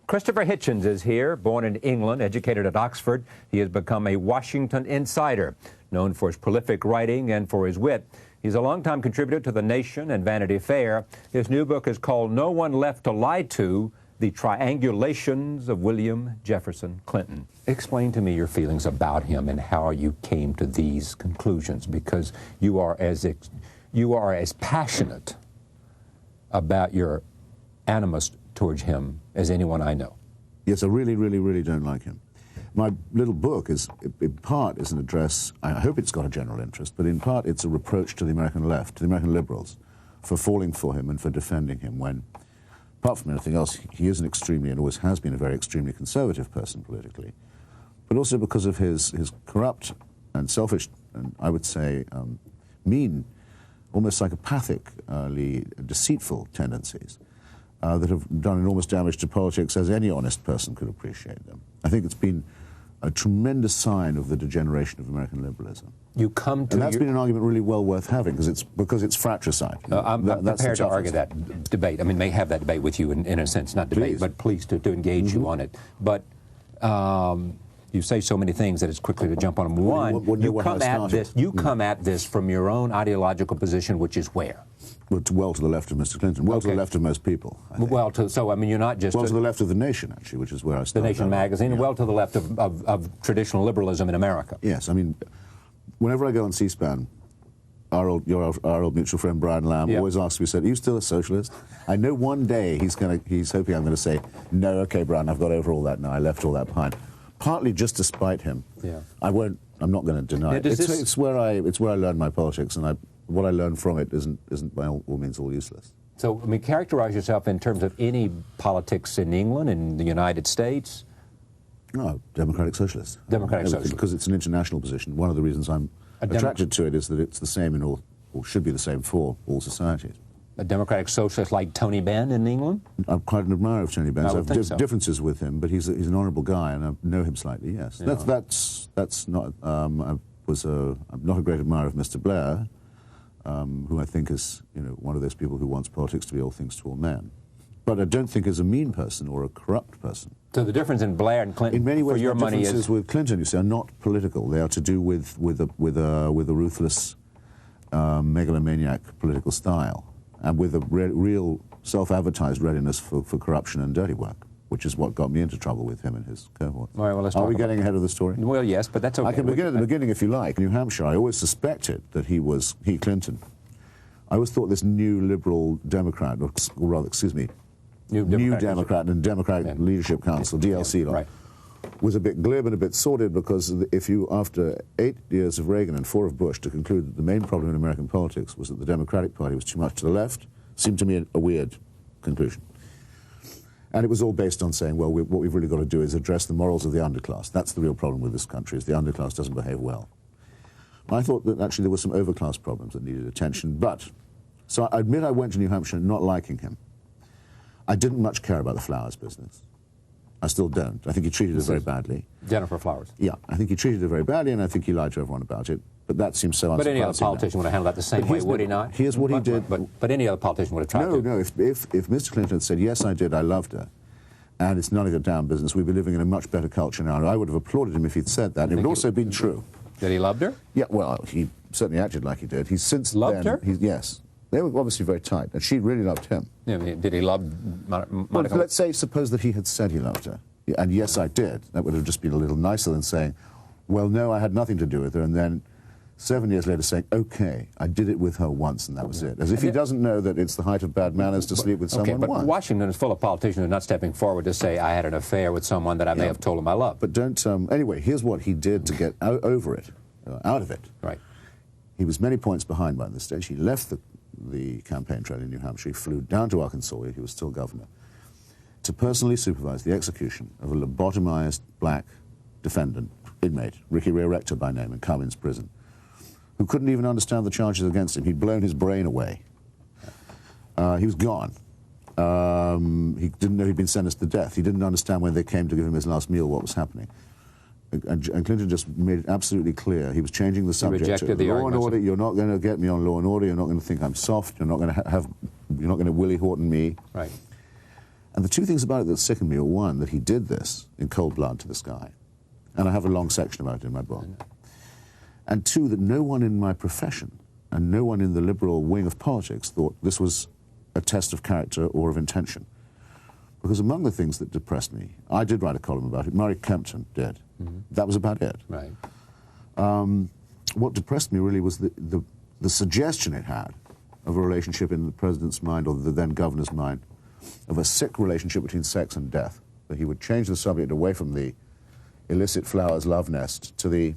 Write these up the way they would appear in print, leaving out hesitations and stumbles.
Christopher Hitchens is here, born in England, educated at Oxford. He has become a Washington insider, known for his prolific writing and for his wit. He's a longtime contributor to The Nation and Vanity Fair. His new book is called No One Left to Lie To: The Triangulations of William Jefferson Clinton. Explain to me your feelings about him and how you came to these conclusions, because you are as passionate about your animus towards him as anyone I know. Yes, I really don't like him. My little book is, in part, is an address. I hope it's got a general interest, but in part it's a reproach to the American left, to the American liberals, for falling for him and for defending him when, apart from anything else, he is an extremely, and always has been, a very extremely conservative person politically, but also because of his corrupt and selfish, and I would say mean, almost psychopathically deceitful tendencies that have done enormous damage to politics, as any honest person could appreciate them. I think it's been a tremendous sign of the degeneration of American liberalism. You come to, and that's been an argument really well worth having, because it's fratricide. I'm prepared to argue that debate. I mean, may have that debate with you in a sense, not debate, but pleased to engage you on it. But you say so many things that it's quickly to jump on them. One, you come at this from your own ideological position, which is where? Well to the left of Mr. Clinton. Well, to the left of most people, I think. So, I mean, you're not just... Well, to the left of The Nation, actually, which is where I started. The Nation magazine, and well to the left of traditional liberalism in America. Yes, I mean, whenever I go on C-SPAN, our old mutual friend Brian Lamb always asks me, are you still a socialist? I know one day he's hoping I'm going to say, no, okay, Brian, I've got over all that now, I left all that behind. Partly just to spite him. Yeah. I'm not going to deny it. It's where I learned my politics, and what I learned from it isn't by all means all useless. So, I mean, characterize yourself in terms of any politics in England, in the United States. No, democratic socialist. Democratic socialist. Because it's an international position. One of the reasons I'm attracted to it is that it's the same in all, or should be the same for all societies. A democratic socialist like Tony Benn in England? I'm quite an admirer of Tony Benn. I have differences with him, but he's an honourable guy, and I know him slightly. Yes, yeah. That's not. I'm not a great admirer of Mr. Blair, who I think is one of those people who wants politics to be all things to all men. But I don't think is a mean person or a corrupt person. So the difference in Blair and Clinton, in many ways, the differences with Clinton, you see, are not political. They are to do with a ruthless, megalomaniac political style, and with a real self-advertised readiness for corruption and dirty work, which is what got me into trouble with him and his cohort. All right, well, let's Are we getting ahead of the story? Well, yes, but that's okay. I can begin at the beginning if you like. New Hampshire, I always suspected that Clinton. I always thought this new liberal Democrat, or rather, excuse me, New Democrat and Democratic Leadership Council, DLC, was a bit glib and a bit sordid, because if you, after 8 years of Reagan and 4 of Bush, to conclude that the main problem in American politics was that the Democratic Party was too much to the left, seemed to me a weird conclusion. And it was all based on saying, well, what we've really got to do is address the morals of the underclass. That's the real problem with this country, is the underclass doesn't behave well. I thought that actually there were some overclass problems that needed attention, so I admit I went to New Hampshire not liking him. I didn't much care about the flowers business. I still don't. I think he treated her very badly. Jennifer Flowers. Yeah, I think he treated her very badly, and I think he lied to everyone about it. But that seems so unsurprising. But any other politician would have handled that the same way, would he not? Here's what he did. But any other politician would have tried to. No, if Mr. Clinton had said, yes, I did, I loved her, and it's none of your damn business, we'd be living in a much better culture now, and I would have applauded him if he'd said that. It would also have been true. That he loved her? Yeah, well, he certainly acted like he did. He's since loved her? Yes. They were obviously very tight, and she really loved him. Yeah, did he love Monica? Well, let's suppose that he had said he loved her, and yes, I did. That would have just been a little nicer than saying, well, no, I had nothing to do with her, and then 7 years later saying, okay, I did it with her once, and that was it. As if he doesn't know that it's the height of bad manners to sleep with someone once. But Washington is full of politicians who are not stepping forward to say, I had an affair with someone that I may have told him I loved. But don't, anyway, here's what he did to get out of it. Right. He was many points behind by this stage. He left the campaign trail in New Hampshire. He flew down to Arkansas, where he was still governor, to personally supervise the execution of a lobotomized black defendant, inmate, Ricky Ray Rector by name, in Cummins Prison, who couldn't even understand the charges against him. He'd blown his brain away. He was gone. He didn't know he'd been sentenced to death. He didn't understand when they came to give him his last meal what was happening. And Clinton just made it absolutely clear. He was changing the subject. He rejected the law and order. You're not going to get me on law and order. You're not going to think I'm soft. You're not going to Willie Horton me. Right. And the two things about it that sickened me were, one, that he did this in cold blood to this guy, and I have a long section about it in my book, and two, that no one in my profession and no one in the liberal wing of politics thought this was a test of character or of intention. Because among the things that depressed me, I did write a column about it, Murray Kempton did. That was about it. Right. What depressed me really was the suggestion it had of a relationship in the president's mind, or the then governor's mind, of a sick relationship between sex and death, that he would change the subject away from the illicit flowers love nest to the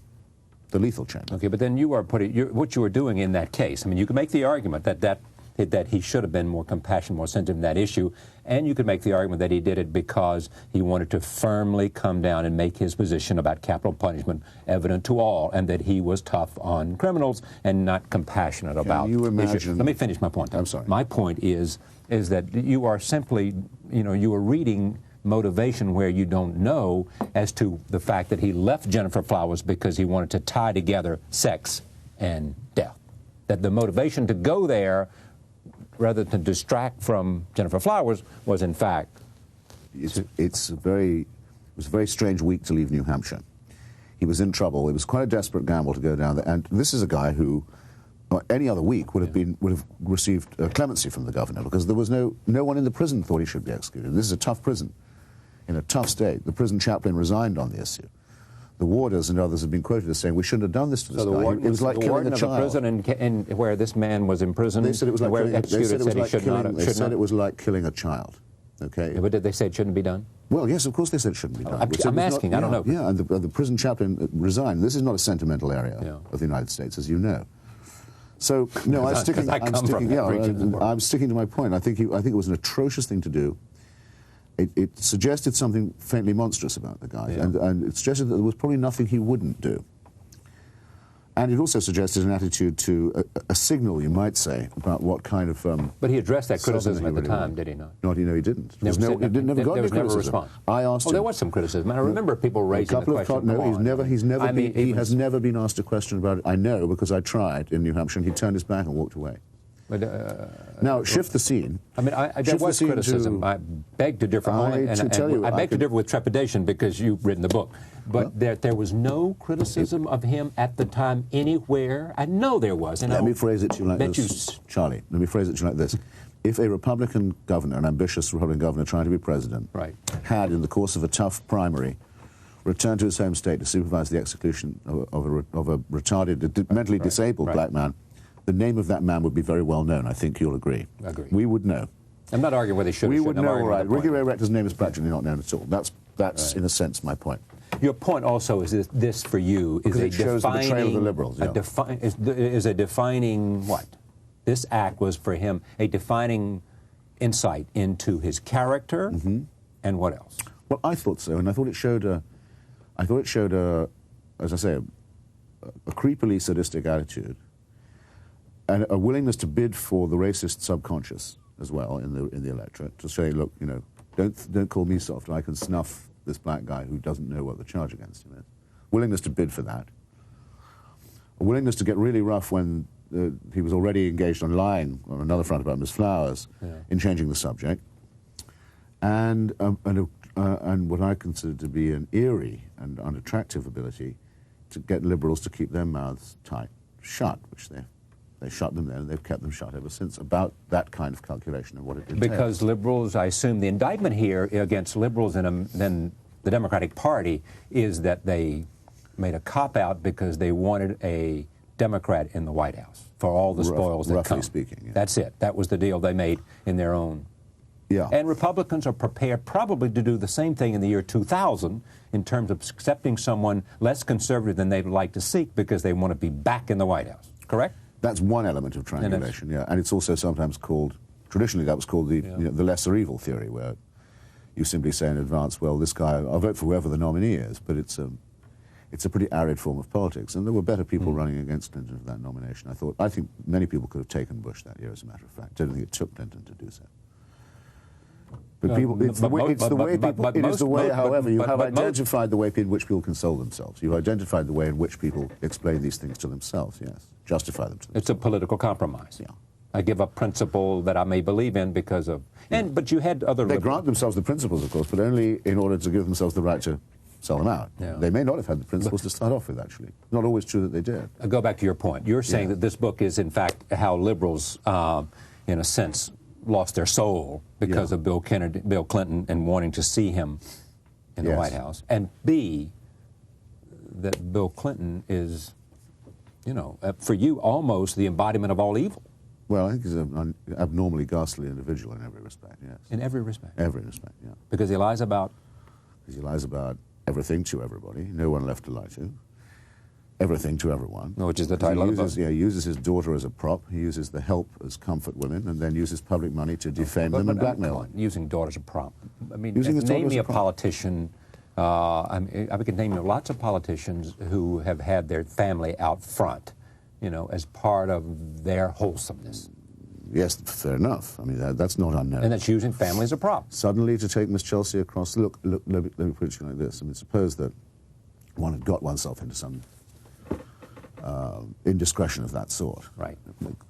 lethal chamber. Okay, but then you are putting, what you were doing in that case, I mean, you could make the argument that he should have been more compassionate, more sensitive in that issue, and you could make the argument that he did it because he wanted to firmly come down and make his position about capital punishment evident to all, and that he was tough on criminals and not compassionate about you imagine issues. Let me finish my point. I'm sorry. My point is that you are simply, you are reading motivation where you don't know as to the fact that he left Jennifer Flowers because he wanted to tie together sex and death. That the motivation to go there, rather than distract from Jennifer Flowers, was in fact... It was a very strange week to leave New Hampshire. He was in trouble. It was quite a desperate gamble to go down there. And this is a guy who, any other week, would have received clemency from the governor, because there was no one in the prison thought he should be executed. This is a tough prison, in a tough state. The prison chaplain resigned on the issue. The warders and others have been quoted as saying, we shouldn't have done this to this guy. It was like killing a child. The warden of the prison where this man was imprisoned, they said it was like where killing, executed, they said it was like killing a child. Okay. Yeah, but did they say it shouldn't be done? Well, yes, of course they said it shouldn't be done. I'm asking, I don't know. Yeah, and the prison chaplain resigned. This is not a sentimental area of the United States, as you know. So, no, I'm sticking to my point. I think it was an atrocious thing to do. It suggested something faintly monstrous about the guy, and it suggested that there was probably nothing he wouldn't do. And it also suggested an attitude to, a signal, you might say, about what kind of... but he addressed that criticism at the time, did he not? No, he didn't. There was never a response. I asked him. There was some criticism, and I remember people raising the question. No, he has never been asked a question about it. I know, because I tried in New Hampshire, and he turned his back and walked away. But, now, shift the scene. I mean, there was criticism. I beg to differ. I beg to differ with trepidation because you've written the book. But there was no criticism of him at the time anywhere. I know there was. And let me phrase it to you like this, Charlie. Let me phrase it to you like this. If a Republican governor, an ambitious Republican governor trying to be president, had, in the course of a tough primary, returned to his home state to supervise the execution of a retarded, mentally disabled black man, the name of that man would be very well known. I think you'll agree. Agreed. We would know. I'm not arguing whether he should or shouldn't. We would know, all right. Ricky Ray Rector's name is practically not known at all. That's in a sense, my point. Your point also is this for you is it shows the betrayal of the liberals. Is a defining what? This act was for him a defining insight into his character, and what else? Well, I thought so, and I thought it showed as I say, a creepily sadistic attitude, and a willingness to bid for the racist subconscious as well in the electorate, to say, look, don't call me soft. I can snuff this black guy who doesn't know what the charge against him is. Willingness to bid for that. A willingness to get really rough when he was already engaged on lying on another front about Miss Flowers, in changing the subject, and what I consider to be an eerie and unattractive ability to get liberals to keep their mouths shut, which they shut them then, and they've kept them shut ever since, about that kind of calculation and what it entails. Because liberals, I assume the indictment here against liberals and then the Democratic Party is that they made a cop-out because they wanted a Democrat in the White House for all the spoils that come. Roughly speaking, yeah. That's it. That was the deal they made in their own. Yeah. And Republicans are prepared probably to do the same thing in the year 2000 in terms of accepting someone less conservative than they'd like to seek because they want to be back in the White House. Correct? That's one element of triangulation, and it's also sometimes called, traditionally that was called the lesser evil theory, where you simply say in advance, well, this guy, I'll vote for whoever the nominee is, but it's a pretty arid form of politics, and there were better people running against Clinton for that nomination. I think many people could have taken Bush that year, as a matter of fact. I don't think it took Clinton to do so. But however, you have identified the way in which people console themselves. You've identified the way in which people explain these things to themselves, yes. Justify them to themselves. It's a political compromise. Yeah. I give up principle that I may believe in because of... But you had other... They grant themselves the principles, of course, but only in order to give themselves the right to sell them out. Yeah. They may not have had the principles to start off with, actually. Not always true that they did. I'll go back to your point. You're saying that this book is, in fact, how liberals, in a sense, lost their soul because of Bill Clinton and wanting to see him in the White House. And B, that Bill Clinton is, you know, for you, almost the embodiment of all evil. Well, I think he's an abnormally ghastly individual in every respect, yes. In every respect? Every respect, yeah. Because he lies about? Because he lies about everything to everybody, no one left to lie to. Everything to everyone. Which is the title of the book. Yeah, he uses his daughter as a prop, he uses the help as comfort women, and then uses public money to defame them and blackmail them. Using daughter as a prop. I mean, name me a politician, I could name lots of politicians who have had their family out front, you know, as part of their wholesomeness. Yes, fair enough. I mean, that's not unknown. And that's using family as a prop. Suddenly to take Miss Chelsea across, look, let me put it like this. I mean, suppose that one had got oneself into some indiscretion of that sort. Right.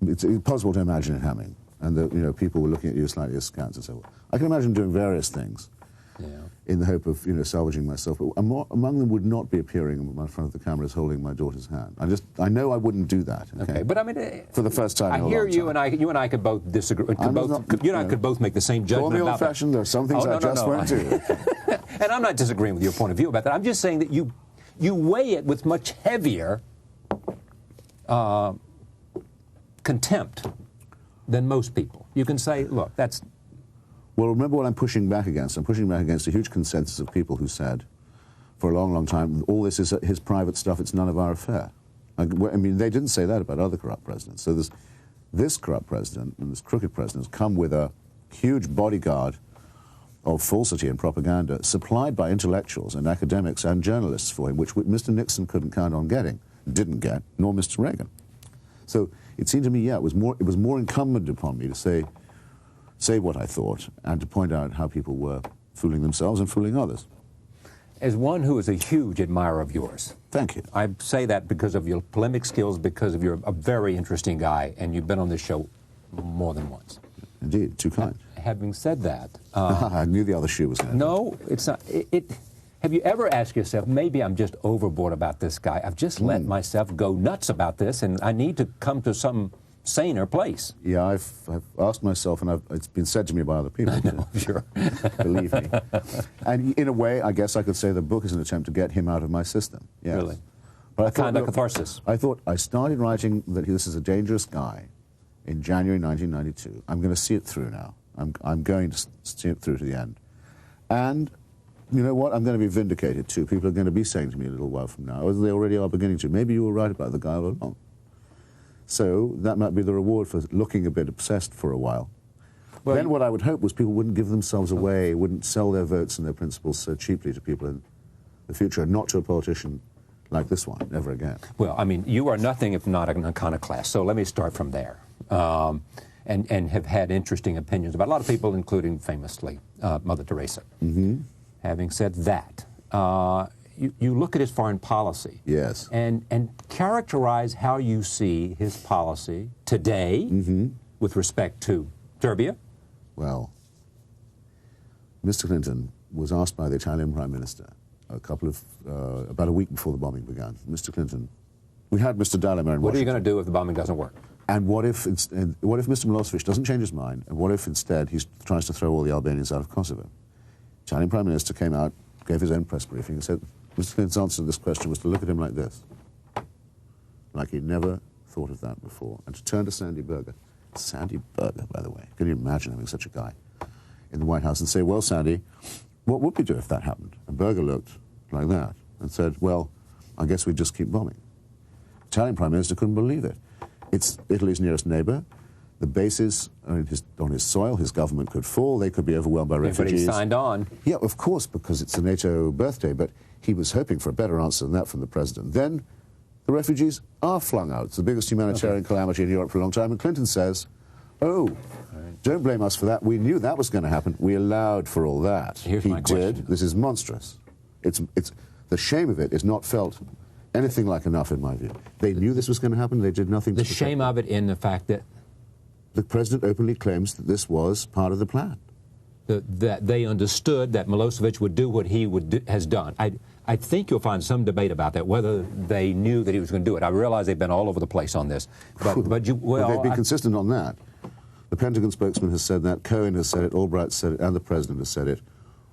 It's impossible to imagine it happening. And, you know, people were looking at you slightly askance and so on. I can imagine doing various things in the hope of, you know, salvaging myself. But among them would not be appearing in front of the cameras holding my daughter's hand. I know I wouldn't do that. Okay, but I mean, for the first time, I hear you and I could both disagree. You and I could both make the same judgment. Call me old-fashioned. There are some things I just won't do. And I'm not disagreeing with your point of view about that. I'm just saying that you weigh it with much heavier contempt than most people. You can say, look, that's... Well, remember what I'm pushing back against. I'm pushing back against a huge consensus of people who said, for a long, long time, all this is his private stuff, it's none of our affair. I mean, they didn't say that about other corrupt presidents. So this corrupt president and this crooked president has come with a huge bodyguard of falsity and propaganda supplied by intellectuals and academics and journalists for him, which Mr. Nixon couldn't count on getting, didn't get, nor Mr. Reagan. So it seemed to me, it was more incumbent upon me to say what I thought and to point out how people were fooling themselves and fooling others. As one who is a huge admirer of yours. Thank you. I say that because of your polemic skills, because of you're a very interesting guy, and you've been on this show more than once. Indeed, too kind. Having said that... I knew the other shoe was going to... No, it's not. Have you ever asked yourself, maybe I'm just overboard about this guy. I've just let myself go nuts about this, and I need to come to some saner place. Yeah, I've asked myself, and it's been said to me by other people. I know, sure. Believe me. And in a way, I guess I could say the book is an attempt to get him out of my system. Yes. Really? But a kind of catharsis. I thought I started writing that this is a dangerous guy in January 1992. I'm going to see it through now. I'm going to see it through to the end. And you know what? I'm going to be vindicated, too. People are going to be saying to me a little while from now, as they already are beginning to, maybe you were right about the guy all along. So that might be the reward for looking a bit obsessed for a while. Well, then what I would hope was people wouldn't give themselves away, wouldn't sell their votes and their principles so cheaply to people in the future, and not to a politician like this one, ever again. Well, I mean, you are nothing if not an iconoclast, so let me start from there. And have had interesting opinions about a lot of people, including famously Mother Teresa. Mm-hmm. Having said that, you look at his foreign policy, yes, and characterize how you see his policy today with respect to Serbia. Well, Mr. Clinton was asked by the Italian Prime Minister about a week before the bombing began. Mr. Clinton, we had Mr. Dallmer in Washington. What are you going to do if the bombing doesn't work? And what if Mr. Milosevic doesn't change his mind? And what if instead he tries to throw all the Albanians out of Kosovo? Italian Prime Minister came out, gave his own press briefing, and said Mr. Clinton's answer to this question was to look at him like this, like he'd never thought of that before, and to turn to Sandy Berger. Sandy Berger, by the way. Can you imagine having such a guy in the White House and say, well, Sandy, what would we do if that happened? And Berger looked like that and said, well, I guess we'd just keep bombing. Italian Prime Minister couldn't believe it. It's Italy's nearest neighbor. The bases on his soil, his government could fall. They could be overwhelmed by refugees. But he signed on. Yeah, of course, because it's a NATO birthday. But he was hoping for a better answer than that from the president. Then the refugees are flung out. It's the biggest humanitarian calamity in Europe for a long time. And Clinton says, oh, don't blame us for that. We knew that was going to happen. We allowed for all that. Here's he my question. did. This is monstrous. It's the shame of it is not felt anything like enough, in my view. They knew this was going to happen. They did nothing to the shame of it in the fact that the president openly claims that this was part of the plan. That they understood that Milosevic would do what he has done. I think you'll find some debate about that, whether they knew that he was going to do it. I realize they've been all over the place on this. But they've been consistent on that. The Pentagon spokesman has said that, Cohen has said it, Albright said it, and the president has said it.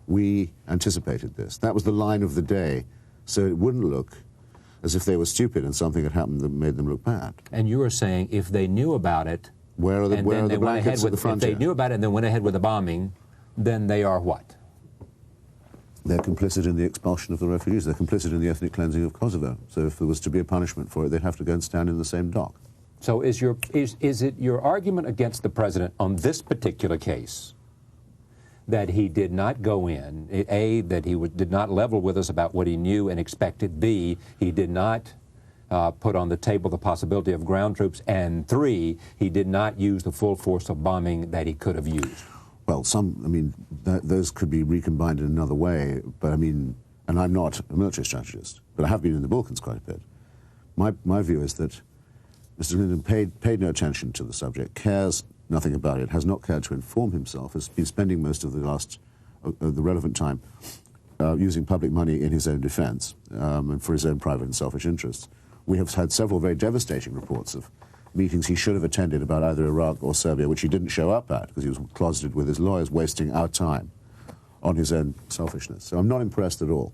We anticipated this. That was the line of the day, so it wouldn't look as if they were stupid and something had happened that made them look bad. And you were saying if they knew about it, where are the blankets at the frontier? If they knew about it and then went ahead with the bombing, then they are what? They're complicit in the expulsion of the refugees. They're complicit in the ethnic cleansing of Kosovo. So if there was to be a punishment for it, they'd have to go and stand in the same dock. So is it your argument against the president on this particular case that he did not go in, A, that he did not level with us about what he knew and expected, B, he did not put on the table the possibility of ground troops, and 3, he did not use the full force of bombing that he could have used? Well, those could be recombined in another way, but I mean, and I'm not a military strategist, but I have been in the Balkans quite a bit. My view is that Mr. Clinton paid no attention to the subject, cares nothing about it, has not cared to inform himself, has been spending most of the relevant time using public money in his own defense and for his own private and selfish interests. We have had several very devastating reports of meetings he should have attended about either Iraq or Serbia, which he didn't show up at because he was closeted with his lawyers, wasting our time on his own selfishness. So I'm not impressed at all.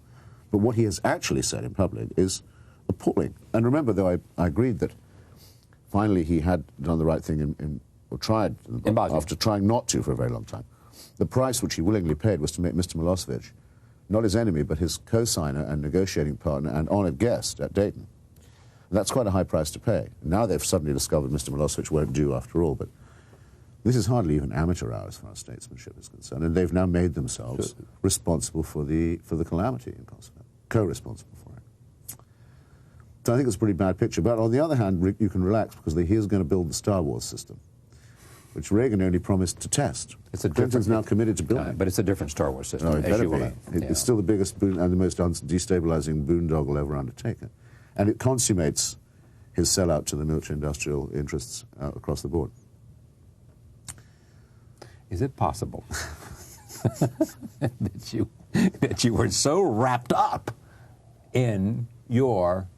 But what he has actually said in public is appalling. And remember, though, I agreed that finally he had done the right thing or tried, after trying not to for a very long time. The price which he willingly paid was to make Mr. Milosevic not his enemy, but his co-signer and negotiating partner and honoured guest at Dayton. And that's quite a high price to pay. Now they've suddenly discovered Mr. Milosevic won't do after all, but this is hardly even amateur hour as far as statesmanship is concerned, and they've now made themselves responsible for the calamity in Kosovo, co-responsible for it. So I think it's a pretty bad picture. But on the other hand, you can relax because he is going to build the Star Wars system, which Reagan only promised to test. Clinton's now committed to building. But it's a different Star Wars system, as you will. It's still the biggest and the most destabilizing boondoggle ever undertaken. And it consummates his sellout to the military-industrial interests across the board. Is it possible that you were so wrapped up in your,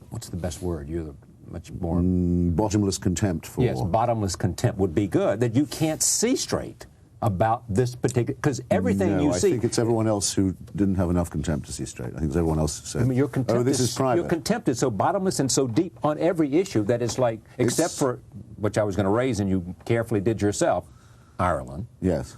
what's the best word? You're the much more... bottomless contempt for... Yes, bottomless contempt would be good, that you can't see straight about this particular... Because everything you see... I think it's everyone else who didn't have enough contempt to see straight. I think it's everyone else who said, your contempt oh, this is private. Your contempt is so bottomless and so deep on every issue that it's like, except for, which I was going to raise and you carefully did yourself, Ireland. Yes.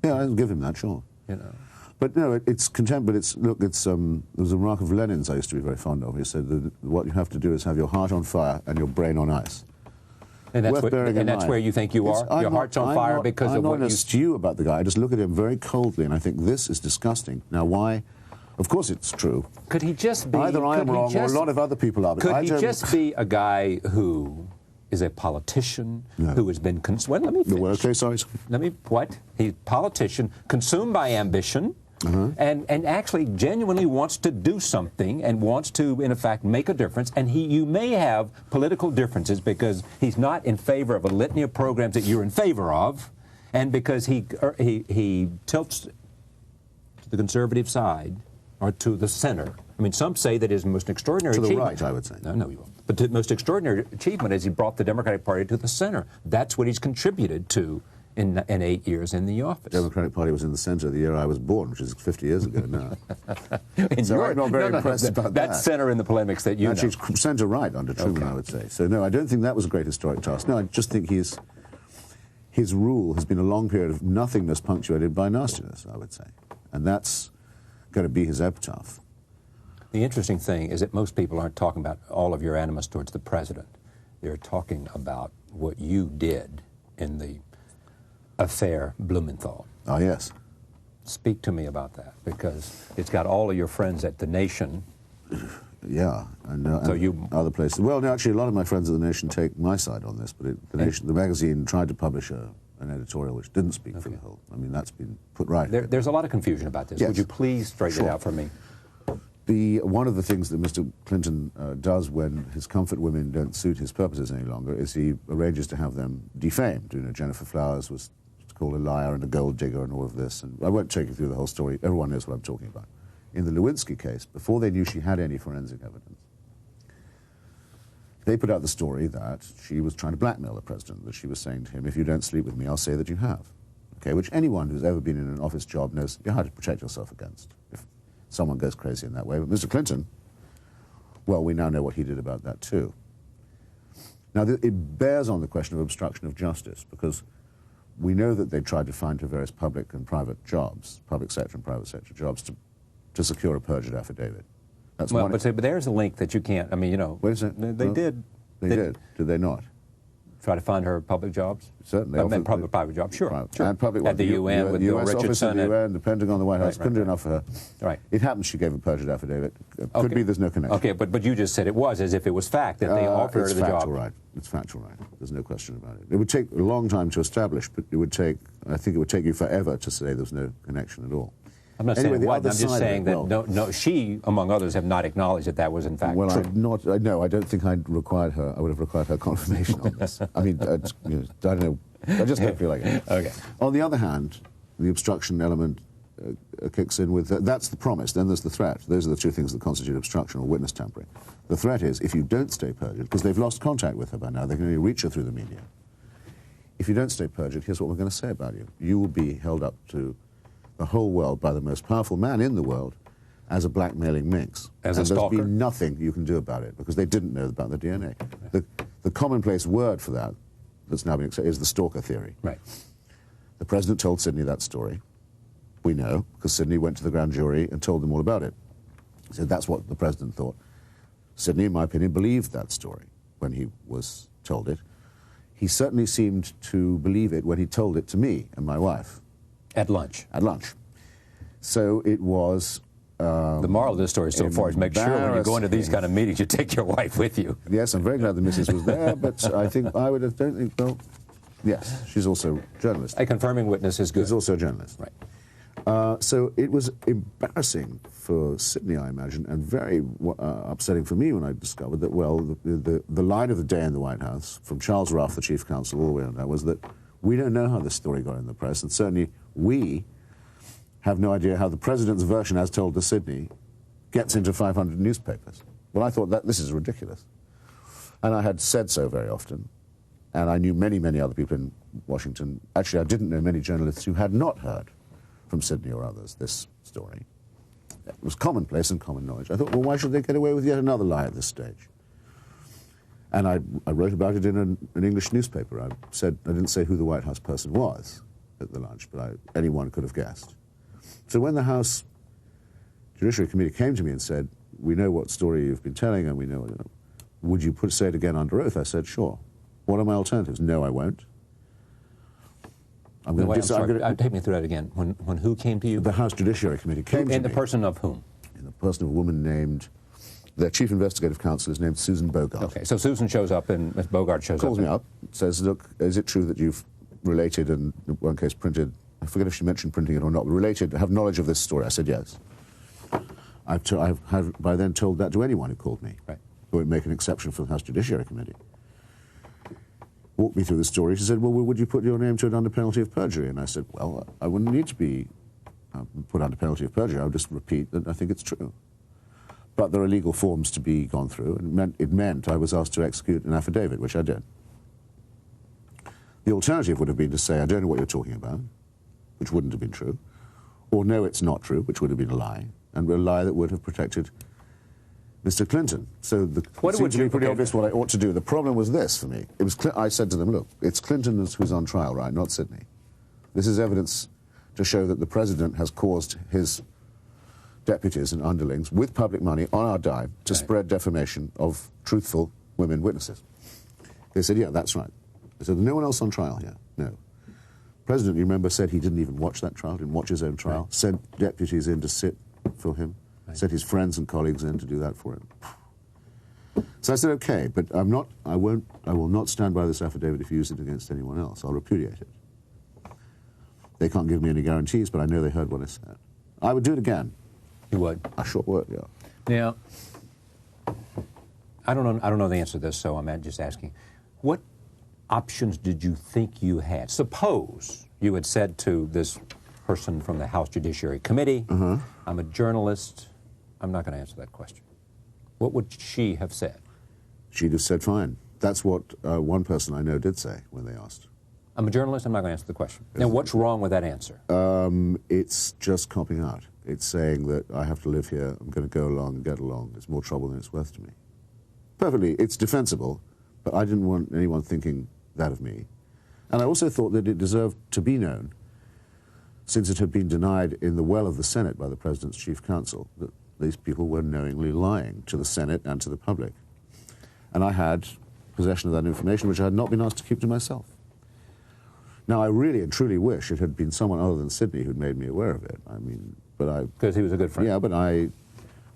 Yeah, I'll give him that, sure. You know. But no, it's contempt, but it's, look, it's, there was a remark of Lenin's I used to be very fond of. He said that what you have to do is have your heart on fire and your brain on ice. And that's, where you think you are? Your heart's on fire because of what you... I'm not in a stew about the guy. I just look at him very coldly and I think this is disgusting. Now, why? Of course it's true. Could he just be... Either I am wrong or a lot of other people are. Could he just be a guy who is a politician who has been... Well, let me finish. Okay, sorry. Let me... What? He's a politician consumed by ambition... And actually genuinely wants to do something and wants to, in effect, make a difference. And you may have political differences because he's not in favor of a litany of programs that you're in favor of, and because he tilts to the conservative side or to the center. I mean, some say that his most extraordinary achievement... To the right, I would say. No, you won't. But the most extraordinary achievement is he brought the Democratic Party to the center. That's what he's contributed to in 8 years in the office. The Democratic Party was in the center the year I was born, which is 50 years ago now. So I'm not very impressed about that. That's center in the polemics that you Actually, it's center-right under Truman, I would say. So, no, I don't think that was a great historic task. No, I just think his rule has been a long period of nothingness punctuated by nastiness, I would say. And that's going to be his epitaph. The interesting thing is that most people aren't talking about all of your animus towards the president. They're talking about what you did in the affair Blumenthal. Oh, yes. Speak to me about that, because it's got all of your friends at The Nation. Yeah, and other places. Well, no, actually, a lot of my friends at The Nation take my side on this, but the magazine tried to publish an editorial which didn't speak for the whole. I mean, that's been put right. There's a lot of confusion about this. Yes. Would you please straighten it out for me? One of the things that Mr. Clinton does when his comfort women don't suit his purposes any longer is he arranges to have them defamed. You know, Jennifer Flowers was called a liar and a gold digger and all of this. And I won't take you through the whole story. Everyone knows what I'm talking about. In the Lewinsky case, before they knew she had any forensic evidence, they put out the story that she was trying to blackmail the president, that she was saying to him, if you don't sleep with me, I'll say that you have. Okay, which anyone who's ever been in an office job knows you have to protect yourself against if someone goes crazy in that way. But Mr. Clinton, well, we now know what he did about that too. Now, it bears on the question of obstruction of justice, because we know that they tried to find her various public and private jobs, public sector and private sector jobs, to secure a perjured affidavit. That's well, but there's a link that you can't, I mean, you know. Wait a second. They did. They did. Did they not? Try to find her public jobs? Certainly. I mean, private jobs, sure. Right. Sure. And public at the UN with Bill US office Richardson. At the UN, the Pentagon, the White House. Couldn't do enough for her. Right. It happens she gave a perjured affidavit. Okay. Could be there's no connection. Okay, but you just said it was as if it was fact that they offered her the job. It's factual, right. It's factual, right. There's no question about it. It would take a long time to establish, but it would take, I think it would take you forever to say there's no connection at all. I'm not saying what, I'm just saying that she, among others, have not acknowledged that that was in fact true. No, I don't think I would have required her confirmation on this. I mean, I don't know. I just don't feel like it. Okay. On the other hand, the obstruction element kicks in with, that's the promise, then there's the threat. Those are the two things that constitute obstruction or witness tampering. The threat is, if you don't stay perjured, because they've lost contact with her by now, they can only reach her through the media. If you don't stay perjured, here's what we're going to say about you. You will be held up to the whole world by the most powerful man in the world as a blackmailing minx. As a stalker? There's been nothing you can do about it because they didn't know about the DNA. The commonplace word for that that's now been accepted is the stalker theory. Right. The president told Sidney that story. We know, because Sidney went to the grand jury and told them all about it. So that's what the president thought. Sidney, in my opinion, believed that story when he was told it. He certainly seemed to believe it when he told it to me and my wife. At lunch. At lunch. So it was... the moral of this story so far is make sure when you go into these kind of meetings, you take your wife with you. Yes, I'm very glad the missus was there, but I think I would have... Don't think, well, yes, she's also a journalist. A confirming witness is good. She's also a journalist. Right. So it was embarrassing for Sidney, I imagine, and very upsetting for me when I discovered that, well, the line of the day in the White House, from Charles Ruff, the chief counsel, all the way on that, was that we don't know how this story got in the press, and certainly we have no idea how the president's version, as told to Sidney, gets into 500 newspapers. Well, I thought that this is ridiculous. And I had said so very often. And I knew many, many other people in Washington. Actually, I didn't know many journalists who had not heard from Sidney or others this story. It was commonplace and common knowledge. I thought, well, why should they get away with yet another lie at this stage? And I wrote about it in an English newspaper. I didn't say who the White House person was at the lunch, but anyone could have guessed. So when the House Judiciary Committee came to me and said, we know what story you've been telling, and we know, would you say it again under oath? I said, sure. What are my alternatives? No, I won't. Take me through that again. When who came to you? The House Judiciary Committee came to me. In the person of whom? In the person of a woman named... Their chief investigative counsel is named Susan Bogart. Okay, so Susan shows up and Ms. Bogart shows up. Calls me up, says, look, is it true that you've related and, in one case, printed, I forget if she mentioned printing it or not, but related, have knowledge of this story? I said yes. I've by then told that to anyone who called me. Right. Who would make an exception for the House Judiciary Committee. Walked me through the story. She said, well, would you put your name to it under penalty of perjury? And I said, well, I wouldn't need to be put under penalty of perjury. I would just repeat that I think it's true. But there are legal forms to be gone through, and it meant I was asked to execute an affidavit, which I did. The alternative would have been to say, I don't know what you're talking about, which wouldn't have been true, or no, it's not true, which would have been a lie, and a lie that would have protected Mr. Clinton. So it seemed to be pretty obvious what I ought to do. The problem was this for me. I said to them, look, it's Clinton who's on trial, right, not Sidney. This is evidence to show that the president has caused his deputies and underlings with public money on our dime to spread defamation of truthful women witnesses. They said, yeah, that's right. I said, no one else on trial here? No. The president, you remember, said he didn't even watch that trial, didn't watch his own trial, sent deputies in to sit for him, sent his friends and colleagues in to do that for him. So I said, okay, but I will not stand by this affidavit if you use it against anyone else. I'll repudiate it. They can't give me any guarantees, but I know they heard what I said. I would do it again. You would? I sure would, yeah. Now, I don't know the answer to this, so I'm just asking. What options did you think you had? Suppose you had said to this person from the House Judiciary Committee, I'm a journalist, I'm not going to answer that question. What would she have said? She'd have said, fine. That's what one person I know did say when they asked. I'm a journalist, I'm not going to answer the question. Now, what's wrong with that answer? It's just copping out. It's saying that I have to live here, I'm going to go along and get along. It's more trouble than it's worth to me. Perfectly, it's defensible, but I didn't want anyone thinking that of me. And I also thought that it deserved to be known, since it had been denied in the well of the Senate by the President's chief counsel, that these people were knowingly lying to the Senate and to the public. And I had possession of that information, which I had not been asked to keep to myself. Now, I really and truly wish it had been someone other than Sidney who'd made me aware of it. I mean, but I... Because he was a good friend. Yeah, but I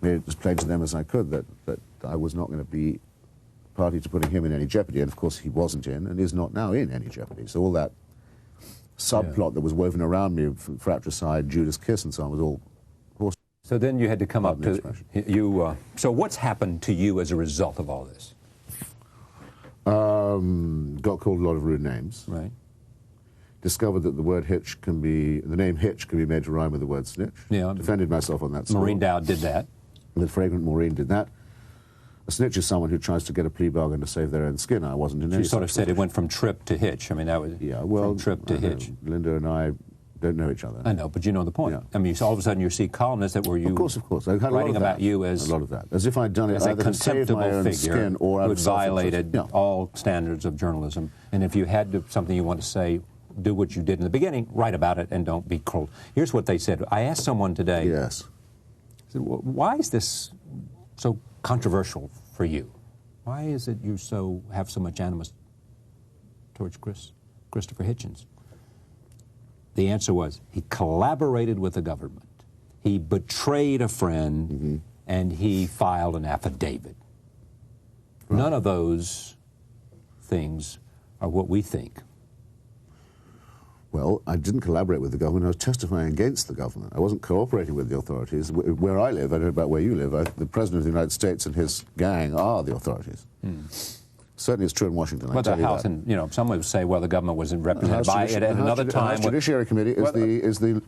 made it as plain to them as I could that I was not going to be party to putting him in any jeopardy, and of course he wasn't in, and is not now in any jeopardy. So all that subplot that was woven around me, from fratricide, Judas kiss, and so on, was all horse. So then you had to come up to you. So what's happened to you as a result of all this? Got called a lot of rude names. Right. Discovered that the word hitch can be, the name hitch can be made to rhyme with the word snitch. Yeah. Defended myself on that score. Maureen Dowd did that. The fragrant Maureen did that. A snitch is someone who tries to get a plea bargain to save their own skin. I wasn't in any. She sort of said it went from trip to hitch. I mean, that was from trip to hitch. Linda and I don't know each other. I know, but you know the point. Yeah. I mean, all of a sudden you see columnists that were you. Of course. I had writing about you as a lot of that, as if I'd done it as a either to save my contemptible own figure skin or out who of had violated self-interest. all standards of journalism. And if you had something you want to say, do what you did in the beginning, write about it, and don't be cruel. Here's what they said. I asked someone today. Yes. I said, why is this so controversial for you? Why is it you have so much animus towards Christopher Hitchens? The answer was, he collaborated with the government. He betrayed a friend, and he filed an affidavit. Right. None of those things are what we think. Well, I didn't collaborate with the government. I was testifying against the government. I wasn't cooperating with the authorities. Where I live, I don't know about where you live, the President of the United States and his gang are the authorities. Certainly it's true in Washington. But the House, and some would say, well, the government wasn't represented by it at another time. The House Judiciary Committee is the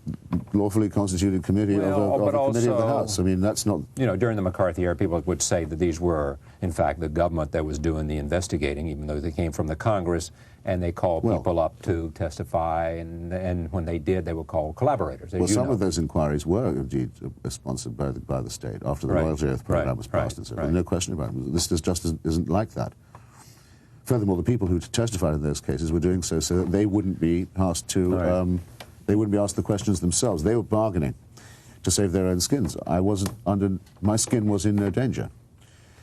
lawfully constituted committee of the Committee of the House. I mean, that's not... during the McCarthy era, people would say that these were, in fact, the government that was doing the investigating, even though they came from the Congress, and they called people up to testify, and when they did, they were called collaborators. Well, some of those inquiries were indeed sponsored by the state after the Royalty Oath program was passed, and so there's no question about it. This just isn't like that. Furthermore, the people who testified in those cases were doing so that they wouldn't be asked to, they wouldn't be asked the questions themselves. They were bargaining to save their own skins. I wasn't my skin was in no danger.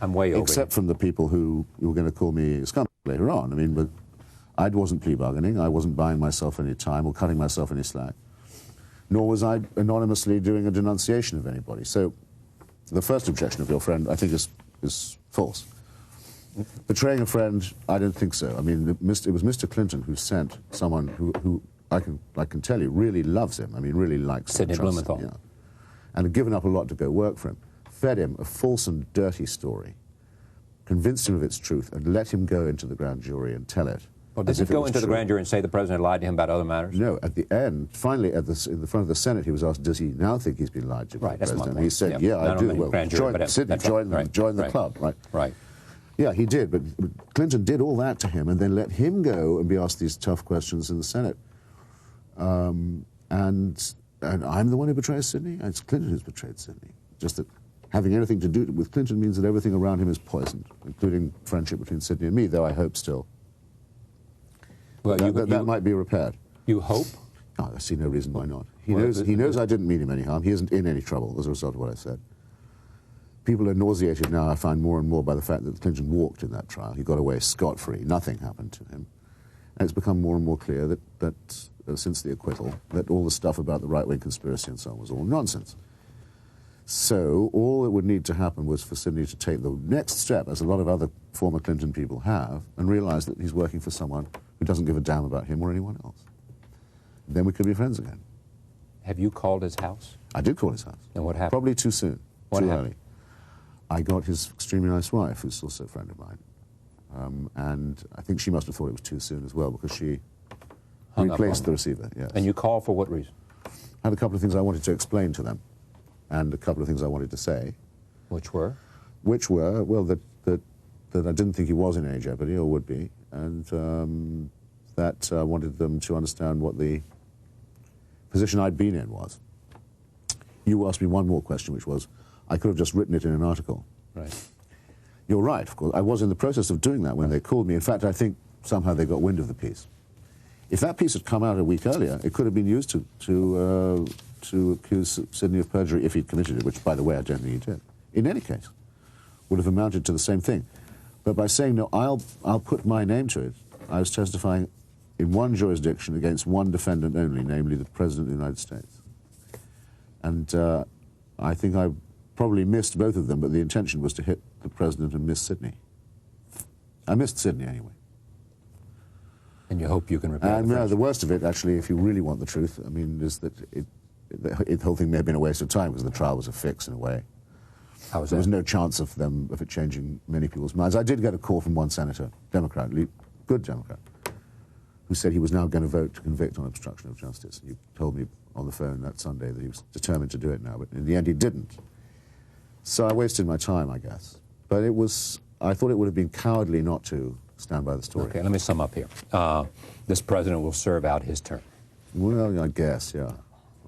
I'm way over. Except from the people who were going to call me a scumbag later on. I mean, but I wasn't plea bargaining. I wasn't buying myself any time or cutting myself any slack. Nor was I anonymously doing a denunciation of anybody. So the first objection of your friend, I think, is false. Betraying a friend, I don't think so. I mean, it was Mr. Clinton who sent someone who I can tell you really loves him. I mean, really likes him. Sidney Blumenthal. Yeah. And had given up a lot to go work for him. Fed him a false and dirty story, convinced him of its truth, and let him go into the grand jury and tell it. Well, did he go into the grand jury and say the president lied to him about other matters? No. At the end, finally, in the front of the Senate, he was asked, does he now think he's been lied to by the president? And he said, yeah, I do. Well, join the club, right? Right. Yeah, he did, but Clinton did all that to him and then let him go and be asked these tough questions in the Senate. And I'm the one who betrays Sidney? It's Clinton who's betrayed Sidney. Just that having anything to do with Clinton means that everything around him is poisoned, including friendship between Sidney and me, though I hope still. Well, that might be repaired. You hope? No, I see no reason why not. He knows I didn't mean him any harm. He isn't in any trouble as a result of what I said. People are nauseated now, I find, more and more by the fact that Clinton walked in that trial. He got away scot-free. Nothing happened to him. And it's become more and more clear that since the acquittal, that all the stuff about the right-wing conspiracy and so on was all nonsense. So all that would need to happen was for Sidney to take the next step, as a lot of other former Clinton people have, and realize that he's working for someone who doesn't give a damn about him or anyone else. Then we could be friends again. Have you called his house? I did call his house. And what happened? Probably too soon. Too early. I got his extremely nice wife, who's also a friend of mine. And I think she must have thought it was too soon as well, because she replaced the receiver. Yes. And you called for what reason? I had a couple of things I wanted to explain to them, and a couple of things I wanted to say. Which were? Which were, well, that I didn't think he was in any jeopardy, or would be, and that I wanted them to understand what the position I'd been in was. You asked me one more question, which was, I could have just written it in an article. Right. You're right, of course. I was in the process of doing that when they called me. In fact, I think somehow they got wind of the piece. If that piece had come out a week earlier, it could have been used to accuse Sidney of perjury if he'd committed it, which, by the way, I don't think he did. In any case, would have amounted to the same thing. But by saying, no, I'll put my name to it, I was testifying in one jurisdiction against one defendant only, namely the President of the United States. And I think I probably missed both of them, but the intention was to hit the President and miss Sidney. I missed Sidney anyway. And you hope you can repair the worst of it, actually, if you really want the truth, I mean, is that the whole thing may have been a waste of time, because the trial was a fix in a way. How was there that? was no chance of it changing many people's minds. I did get a call from one senator, Democrat, good Democrat, who said he was now going to vote to convict on obstruction of justice. He told me on the phone that Sunday that he was determined to do it now, but in the end he didn't. So I wasted my time, I guess. But I thought it would have been cowardly not to stand by the story. Okay, let me sum up here. This president will serve out his term. Well, I guess, yeah.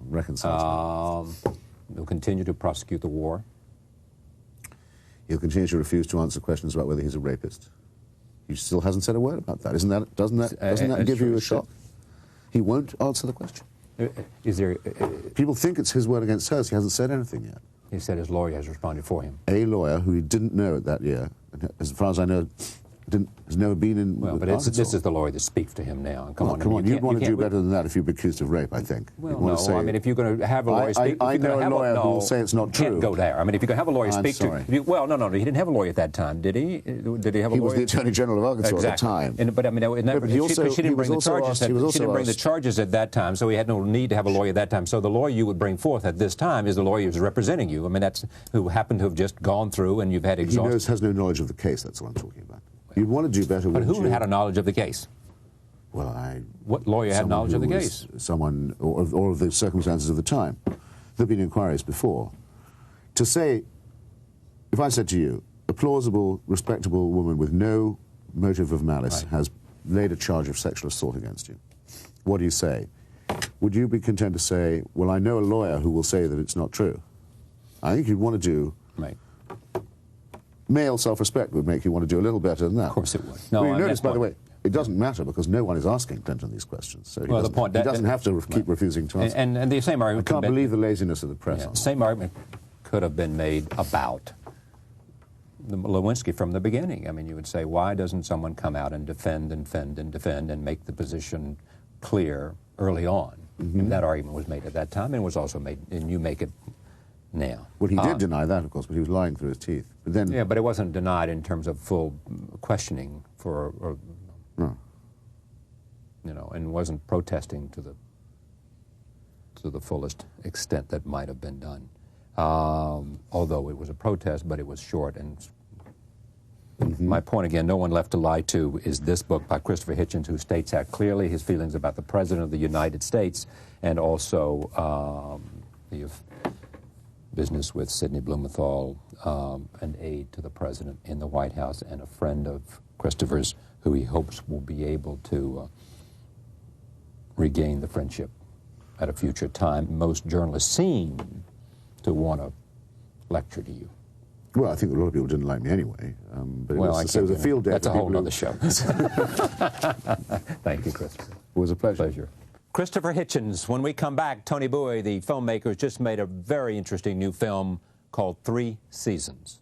Reconciles. He'll continue to prosecute the war. He'll continue to refuse to answer questions about whether he's a rapist. He still hasn't said a word about that. Doesn't that give you a shock? He won't answer the question. Is there? People think it's his word against hers. He hasn't said anything yet. He said his lawyer has responded for him. A lawyer who he didn't know that year, and as far as I know, has never been in. Well, but this is the lawyer that speaks to him now. Come on, you'd want to do better than that if you've been accused of rape, I think. Well, no, I mean, if you're going to have a lawyer speak... I know a lawyer who will say it's not true. You can't go there. I mean, if you're going to have a lawyer speak sorry. to... Well, no, he didn't have a lawyer at that time, did he? Did he have a lawyer? He was the Attorney General of Arkansas at the time. But I mean, she didn't bring the charges. She didn't bring the charges at that time, so he had no need to have a lawyer at that time. So the lawyer you would bring forth at this time is the lawyer who's representing you. I mean, that's who happened to have just gone through, and you've had exhaustion. He has no knowledge of the case. That's what I'm talking about. You'd want to do better. But who had a knowledge of the case? Well, what lawyer had knowledge of the case? Someone, or of the circumstances of the time. There have been inquiries before. To say, if I said to you, a plausible, respectable woman with no motive of malice has laid a charge of sexual assault against you, what do you say? Would you be content to say, well, I know a lawyer who will say that it's not true? I think you'd want to do... Right. Male self-respect would make you want to do a little better than that. Of course it would. No, well, you notice, by the way, it doesn't matter because no one is asking Clinton these questions. So he doesn't have to keep refusing to answer. And the same argument... I can't believe the laziness of the press. The same argument could have been made about Lewinsky from the beginning. I mean, you would say, why doesn't someone come out and defend and make the position clear early on? Mm-hmm. That argument was made at that time and was also made, and you make it now. Well, he did deny that, of course, but he was lying through his teeth. But then, yeah, but it wasn't denied in terms of full questioning no. You know, and wasn't protesting to the fullest extent that might have been done. Although it was a protest, but it was short. And my point again, No One Left to Lie To, is this book by Christopher Hitchens, who states out clearly his feelings about the President of the United States and also the business with Sidney Blumenthal, an aide to the President in the White House and a friend of Christopher's who he hopes will be able to regain the friendship at a future time. Most journalists seem to want to lecture to you. Well, I think a lot of people didn't like me anyway. But well, it was a field day. That's a whole other show. Thank you, Christopher. It was a pleasure. Christopher Hitchens. When we come back, Tony Bui, the filmmaker, has just made a very interesting new film called 3 Seasons.